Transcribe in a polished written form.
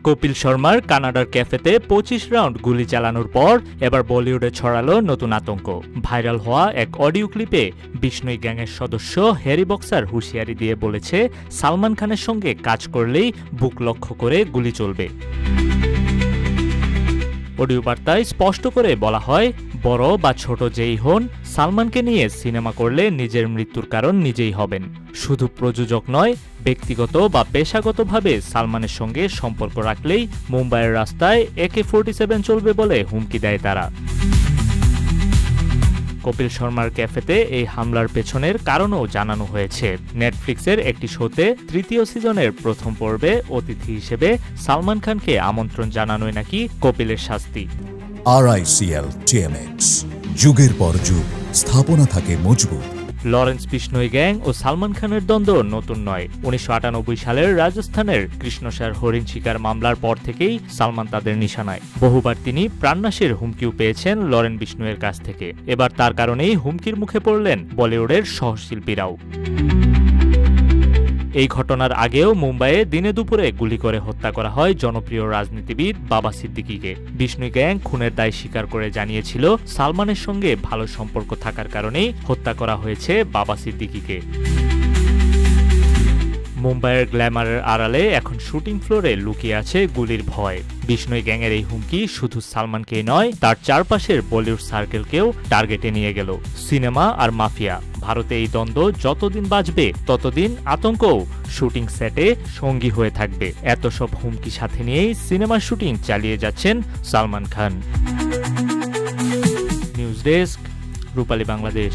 কপিল শর্মার কানাডার ক্যাফেতে 25 রাউন্ড গুলি চালানোর পর এবার বলিউডে ছড়ালো নতুন আতঙ্ক। ভাইরাল হওয়া এক অডিও ক্লিপে বিষ্ণুই গ্যাংয়ের সদস্য হ্যারি বক্সার হুঁশিয়ারি দিয়ে বলেছে, সালমান খানের সঙ্গে কাজ করলেই বুক লক্ষ্য করে গুলি চলবে। অডিও বার্তায় স্পষ্ট করে বলা হয়, বড় বা ছোট যেই হন, সালমানকে নিয়ে সিনেমা করলে নিজের মৃত্যুর কারণ নিজেই হবেন। শুধু প্রযোজক নয়, ব্যক্তিগত বা পেশাগতভাবে সালমানের সঙ্গে সম্পর্ক রাখলেই মুম্বাইয়ের রাস্তায় AK-47 চলবে বলে হুমকি দেয় তারা। কপিল শর্মার ক্যাফেতে এই হামলার পেছনের কারণও জানানো হয়েছে। নেটফ্লিক্সের একটি শোতে 3য় সিজনের প্রথম পর্বে অতিথি হিসেবে সালমান খানকে আমন্ত্রণ জানানোই নাকি কপিলের শাস্তি। RICL TMX, যুগের পর যুগ স্থাপনা থাকে মজবুত। লরেন্স বিষ্ণুই গ্যাং ও সালমান খানের দ্বন্দ্ব নতুন নয়। 1998 সালের রাজস্থানের কৃষ্ণসার হরিণ শিকার মামলার পর থেকেই সালমান তাদের নিশানায়। বহুবার তিনি প্রাণনাশের হুমকিও পেয়েছেন লরেন বিষ্ণুয়ের কাছ থেকে। এবার তার কারণেই হুমকির মুখে পড়লেন বলিউডের সহশিল্পীরাও। এই ঘটনার আগেও মুম্বাইয়ে দিনে দুপুরে গুলি করে হত্যা করা হয় জনপ্রিয় রাজনীতিবিদ বাবা সিদ্দিকীকে। বিষ্ণুই গ্যাং খুনের দায় স্বীকার করে জানিয়েছিল, সালমানের সঙ্গে ভালো সম্পর্ক থাকার কারণেই হত্যা করা হয়েছে বাবা সিদ্দিকীকে। মুম্বাইয়ের গ্ল্যামারের আড়ালে এখন শুটিং ফ্লোরে লুকিয়ে আছে গুলির ভয়। বিষ্ণুই গ্যাংয়ের এই হুমকি শুধু সালমানকেই নয়, তার চারপাশের বলিউড সার্কেলকেও টার্গেটে নিয়ে গেল। সিনেমা আর মাফিয়া, ভারতে এই দ্বন্দ্ব যতদিন বাঁচবে ততদিন আতঙ্কও শুটিং সেটে সঙ্গী হয়ে থাকবে। এত সব হুমকি সাথে নিয়েই সিনেমার শুটিং চালিয়ে যাচ্ছেন সালমান খান। নিউজ ডেস্ক, রূপালী বাংলাদেশ।